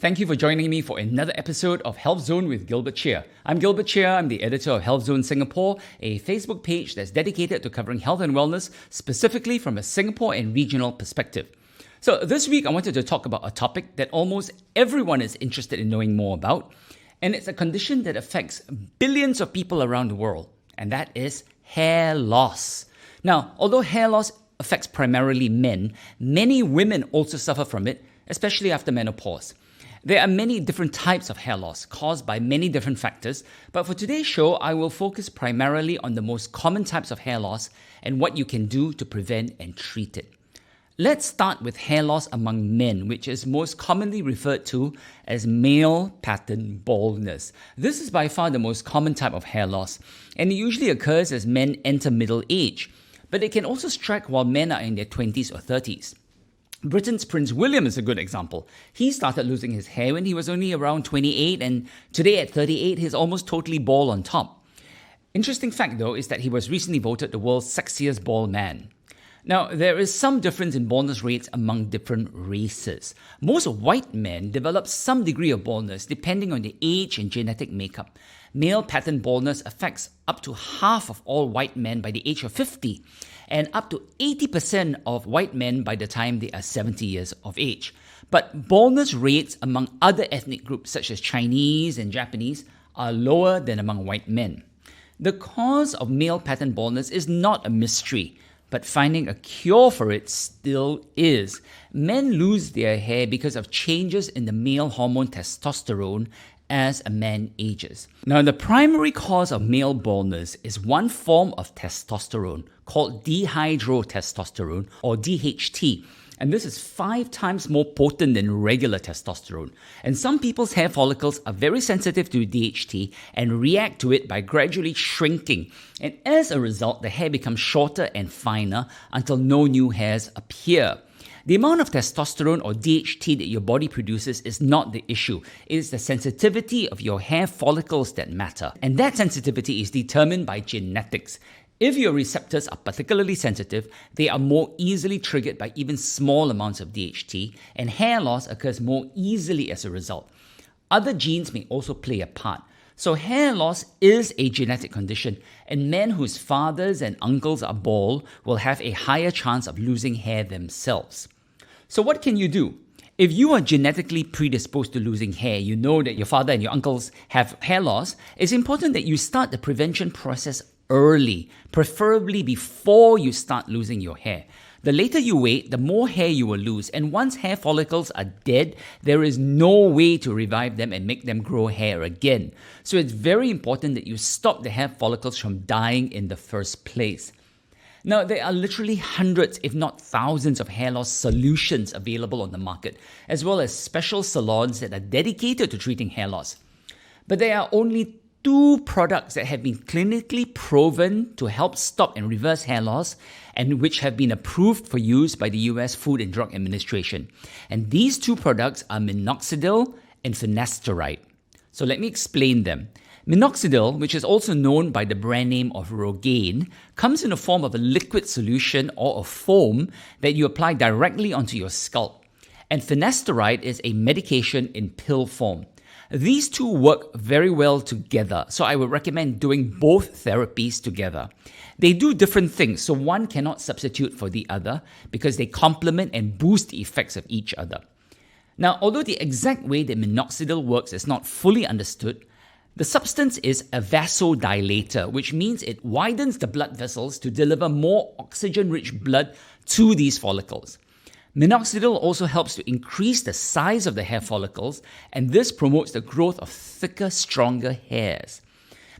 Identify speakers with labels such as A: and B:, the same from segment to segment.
A: Thank you for joining me for another episode of Healthzone with Gilbert Cheah. I'm Gilbert Cheah. I'm the editor of Healthzone Singapore, a Facebook page that's dedicated to covering health and wellness, specifically from a Singapore and regional perspective. So this week, I wanted to talk about a topic that almost everyone is interested in knowing more about, and it's a condition that affects billions of people around the world, and that is hair loss. Now, although hair loss affects primarily men, many women also suffer from it, especially after menopause. There are many different types of hair loss caused by many different factors, but for today's show, I will focus primarily on the most common types of hair loss and what you can do to prevent and treat it. Let's start with hair loss among men, which is most commonly referred to as male pattern baldness. This is by far the most common type of hair loss, and it usually occurs as men enter middle age, but it can also strike while men are in their 20s or 30s. Britain's Prince William is a good example. He started losing his hair when he was only around 28, and today at 38, he's almost totally bald on top. Interesting fact though is that he was recently voted the world's sexiest bald man. Now, there is some difference in baldness rates among different races. Most white men develop some degree of baldness depending on the age and genetic makeup. Male pattern baldness affects up to half of all white men by the age of 50 and up to 80% of white men by the time they are 70 years of age. But baldness rates among other ethnic groups such as Chinese and Japanese are lower than among white men. The cause of male pattern baldness is not a mystery, but finding a cure for it still is. Men lose their hair because of changes in the male hormone testosterone as a man ages. Now, the primary cause of male baldness is one form of testosterone called dihydrotestosterone, or DHT, and this is 5 times more potent than regular testosterone. And some people's hair follicles are very sensitive to DHT and react to it by gradually shrinking. And as a result, the hair becomes shorter and finer until no new hairs appear. The amount of testosterone or DHT that your body produces is not the issue. It is the sensitivity of your hair follicles that matter. And that sensitivity is determined by genetics. If your receptors are particularly sensitive, they are more easily triggered by even small amounts of DHT, and hair loss occurs more easily as a result. Other genes may also play a part. So hair loss is a genetic condition, and men whose fathers and uncles are bald will have a higher chance of losing hair themselves. So what can you do? If you are genetically predisposed to losing hair, you know that your father and your uncles have hair loss, it's important that you start the prevention process early, preferably before you start losing your hair. The later you wait, the more hair you will lose, and once hair follicles are dead, there is no way to revive them and make them grow hair again. So it's very important that you stop the hair follicles from dying in the first place. Now, there are literally hundreds, if not thousands, of hair loss solutions available on the market, as well as special salons that are dedicated to treating hair loss. But there are only 2 products that have been clinically proven to help stop and reverse hair loss and which have been approved for use by the US Food and Drug Administration. And these 2 products are Minoxidil and Finasteride. So let me explain them. Minoxidil, which is also known by the brand name of Rogaine, comes in the form of a liquid solution or a foam that you apply directly onto your scalp. And Finasteride is a medication in pill form. These 2 work very well together, so I would recommend doing both therapies together. They do different things, so one cannot substitute for the other because they complement and boost the effects of each other. Now, although the exact way that Minoxidil works is not fully understood, the substance is a vasodilator, which means it widens the blood vessels to deliver more oxygen-rich blood to these follicles. Minoxidil also helps to increase the size of the hair follicles, and this promotes the growth of thicker, stronger hairs.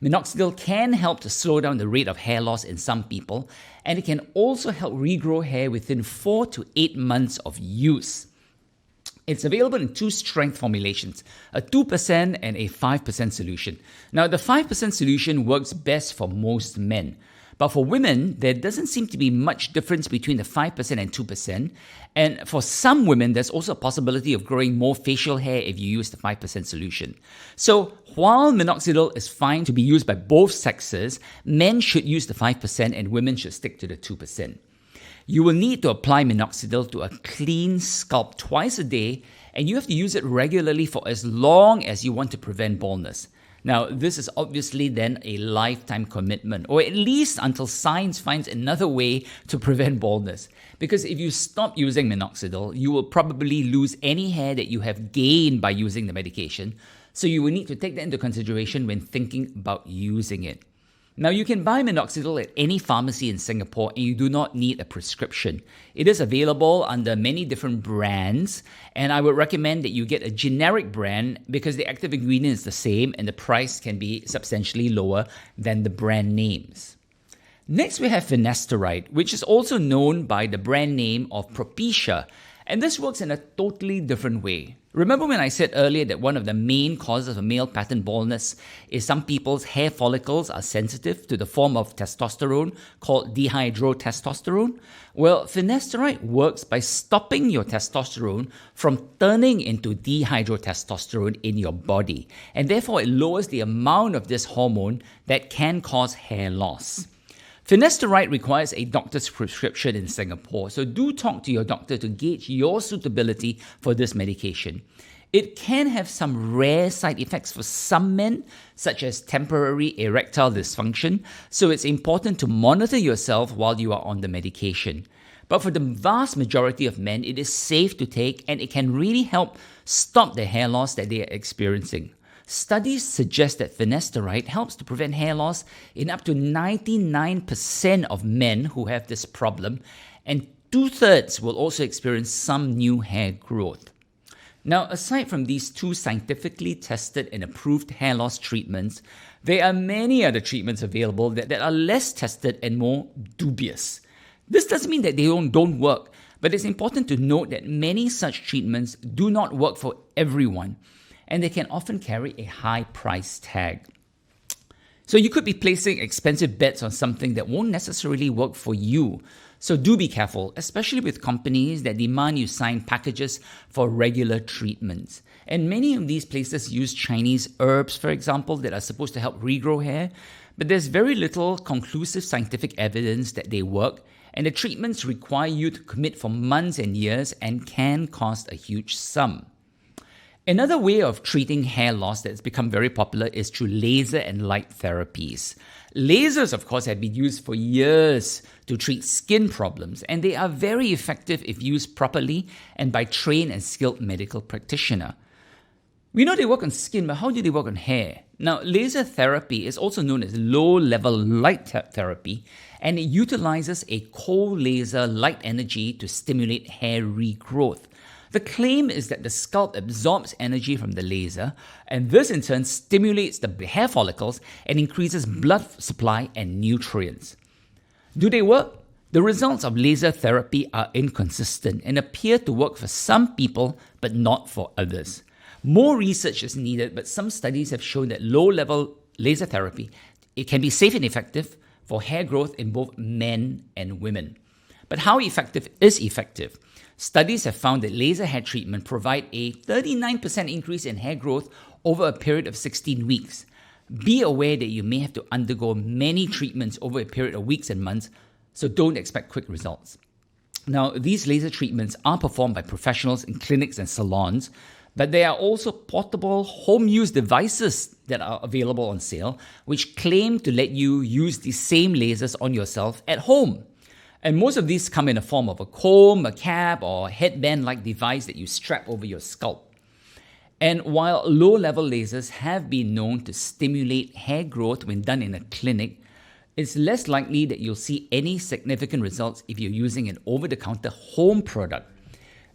A: Minoxidil can help to slow down the rate of hair loss in some people, and it can also help regrow hair within 4 to 8 months of use. It's available in 2 strength formulations, a 2% and a 5% solution. Now, the 5% solution works best for most men. But for women, there doesn't seem to be much difference between the 5% and 2%. And for some women, there's also a possibility of growing more facial hair if you use the 5% solution. So while Minoxidil is fine to be used by both sexes, men should use the 5% and women should stick to the 2%. You will need to apply minoxidil to a clean scalp twice a day, and you have to use it regularly for as long as you want to prevent baldness. Now, this is obviously then a lifetime commitment, or at least until science finds another way to prevent baldness. Because if you stop using minoxidil, you will probably lose any hair that you have gained by using the medication. So you will need to take that into consideration when thinking about using it. Now, you can buy minoxidil at any pharmacy in Singapore and you do not need a prescription. It is available under many different brands, and I would recommend that you get a generic brand because the active ingredient is the same and the price can be substantially lower than the brand names. Next, we have Finasteride, which is also known by the brand name of Propecia, and this works in a totally different way. Remember when I said earlier that one of the main causes of male pattern baldness is some people's hair follicles are sensitive to the form of testosterone called dihydrotestosterone? Well, Finasteride works by stopping your testosterone from turning into dihydrotestosterone in your body, and therefore it lowers the amount of this hormone that can cause hair loss. Finasteride requires a doctor's prescription in Singapore, so do talk to your doctor to gauge your suitability for this medication. It can have some rare side effects for some men, such as temporary erectile dysfunction, so it's important to monitor yourself while you are on the medication. But for the vast majority of men, it is safe to take and it can really help stop the hair loss that they are experiencing. Studies suggest that Finasteride helps to prevent hair loss in up to 99% of men who have this problem, and 2/3 will also experience some new hair growth. Now, aside from these two scientifically tested and approved hair loss treatments, there are many other treatments available that are less tested and more dubious. This doesn't mean that they don't work, but it's important to note that many such treatments do not work for everyone, and they can often carry a high price tag. So you could be placing expensive bets on something that won't necessarily work for you. So do be careful, especially with companies that demand you sign packages for regular treatments. And many of these places use Chinese herbs, for example, that are supposed to help regrow hair, but there's very little conclusive scientific evidence that they work, and the treatments require you to commit for months and years and can cost a huge sum. Another way of treating hair loss that's become very popular is through laser and light therapies. Lasers, of course, have been used for years to treat skin problems, and they are very effective if used properly and by trained and skilled medical practitioner. We know they work on skin, but how do they work on hair? Now, laser therapy is also known as low-level light therapy, and it utilizes a cold laser light energy to stimulate hair regrowth. The claim is that the scalp absorbs energy from the laser, and this in turn stimulates the hair follicles and increases blood supply and nutrients. Do they work? The results of laser therapy are inconsistent and appear to work for some people but not for others. More research is needed, but some studies have shown that low-level laser therapy, it can be safe and effective for hair growth in both men and women. But how effective is effective? Studies have found that laser hair treatment provide a 39% increase in hair growth over a period of 16 weeks. Be aware that you may have to undergo many treatments over a period of weeks and months, so don't expect quick results. Now, these laser treatments are performed by professionals in clinics and salons, but there are also portable home-use devices that are available on sale, which claim to let you use the same lasers on yourself at home. And most of these come in the form of a comb, a cap, or a headband-like device that you strap over your scalp. And while low-level lasers have been known to stimulate hair growth when done in a clinic, it's less likely that you'll see any significant results if you're using an over-the-counter home product.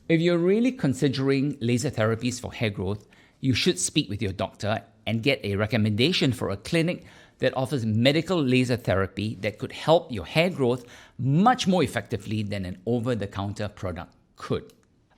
A: If you're really considering laser therapies for hair growth, you should speak with your doctor and get a recommendation for a clinic that offers medical laser therapy that could help your hair growth much more effectively than an over-the-counter product could.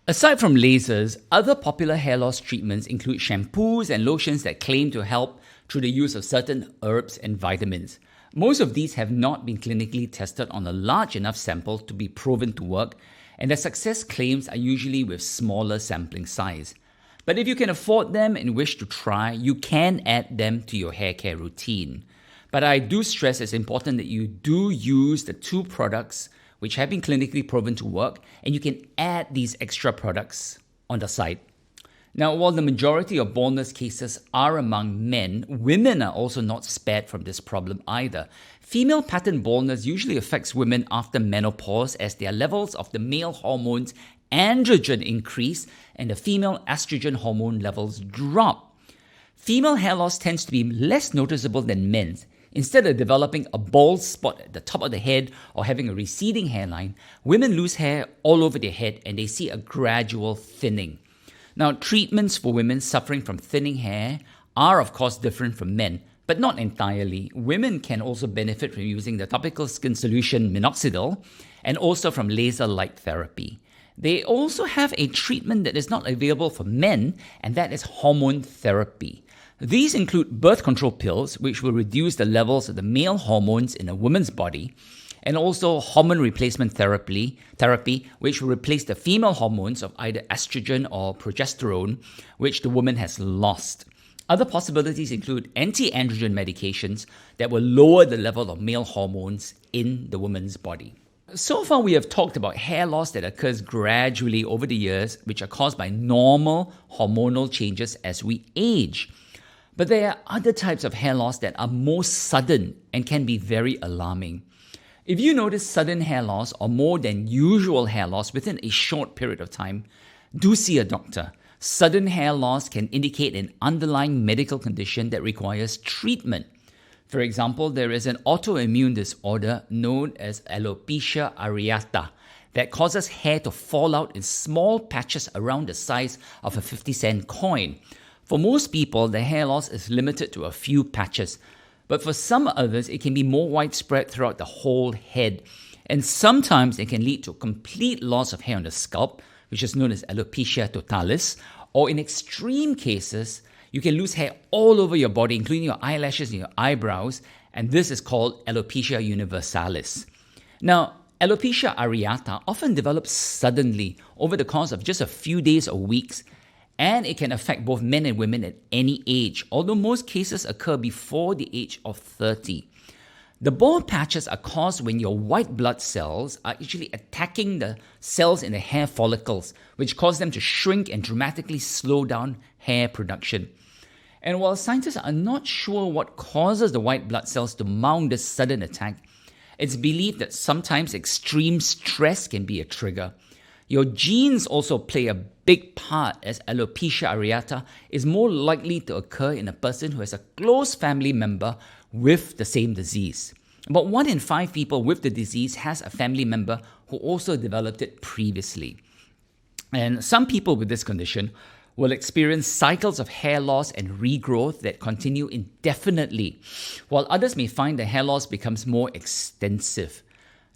A: Aside from lasers, other popular hair loss treatments include shampoos and lotions that claim to help through the use of certain herbs and vitamins. Most of these have not been clinically tested on a large enough sample to be proven to work, and their success claims are usually with smaller sampling size. But if you can afford them and wish to try, you can add them to your hair care routine. But I do stress it's important that you do use the two products which have been clinically proven to work, and you can add these extra products on the side. Now, while the majority of baldness cases are among men, women are also not spared from this problem either. Female pattern baldness usually affects women after menopause as their levels of the male hormones androgen increase and the female estrogen hormone levels drop. Female hair loss tends to be less noticeable than men's. Instead of developing a bald spot at the top of the head or having a receding hairline, women lose hair all over their head and they see a gradual thinning. Now, treatments for women suffering from thinning hair are of course different from men, but not entirely. Women can also benefit from using the topical skin solution Minoxidil and also from laser light therapy. They also have a treatment that is not available for men, and that is hormone therapy. These include birth control pills, which will reduce the levels of the male hormones in a woman's body, and also hormone replacement therapy, which will replace the female hormones of either estrogen or progesterone, which the woman has lost. Other possibilities include anti-androgen medications that will lower the level of male hormones in the woman's body. So far, we have talked about hair loss that occurs gradually over the years, which are caused by normal hormonal changes as we age. But there are other types of hair loss that are more sudden and can be very alarming. If you notice sudden hair loss or more than usual hair loss within a short period of time, do see a doctor. Sudden hair loss can indicate an underlying medical condition that requires treatment. For example, there is an autoimmune disorder known as alopecia areata that causes hair to fall out in small patches around the size of a 50-cent coin. For most people, the hair loss is limited to a few patches, but for some others, it can be more widespread throughout the whole head. And sometimes it can lead to a complete loss of hair on the scalp, which is known as alopecia totalis, or in extreme cases, you can lose hair all over your body, including your eyelashes and your eyebrows, and this is called alopecia universalis. Now, alopecia areata often develops suddenly over the course of just a few days or weeks, and it can affect both men and women at any age, although most cases occur before the age of 30. The bald patches are caused when your white blood cells are actually attacking the cells in the hair follicles, which cause them to shrink and dramatically slow down hair production. And while scientists are not sure what causes the white blood cells to mount this sudden attack, it's believed that sometimes extreme stress can be a trigger. Your genes also play a big part, as alopecia areata is more likely to occur in a person who has a close family member with the same disease. About 1 in 5 people with the disease has a family member who also developed it previously. And some people with this condition will experience cycles of hair loss and regrowth that continue indefinitely, while others may find the hair loss becomes more extensive.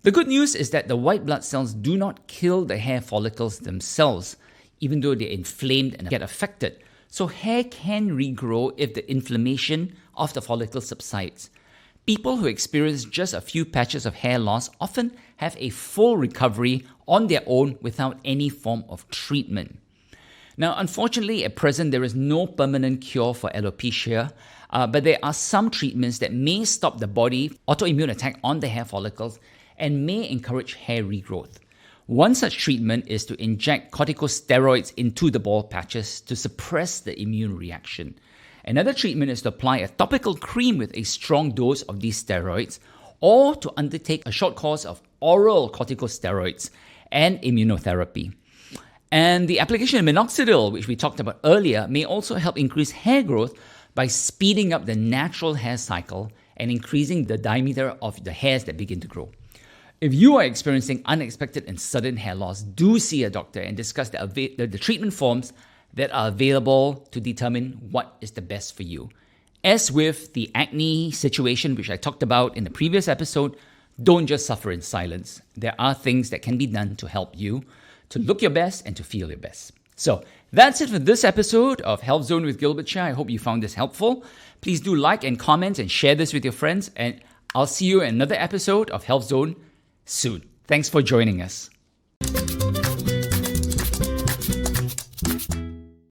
A: The good news is that the white blood cells do not kill the hair follicles themselves, even though they're inflamed and get affected. So hair can regrow if the inflammation of the follicle subsides. People who experience just a few patches of hair loss often have a full recovery on their own without any form of treatment. Now, unfortunately, at present, there is no permanent cure for alopecia, but there are some treatments that may stop the body autoimmune attack on the hair follicles and may encourage hair regrowth. One such treatment is to inject corticosteroids into the bald patches to suppress the immune reaction. Another treatment is to apply a topical cream with a strong dose of these steroids, or to undertake a short course of oral corticosteroids and immunotherapy. And the application of minoxidil, which we talked about earlier, may also help increase hair growth by speeding up the natural hair cycle and increasing the diameter of the hairs that begin to grow. If you are experiencing unexpected and sudden hair loss, do see a doctor and discuss the treatment forms that are available to determine what is the best for you. As with the acne situation, which I talked about in the previous episode, don't just suffer in silence. There are things that can be done to help you to look your best and to feel your best. So that's it for this episode of Health Zone with Gilbert Cheah. I hope you found this helpful. Please do like and comment and share this with your friends. And I'll see you in another episode of Health Zone soon. Thanks for joining us.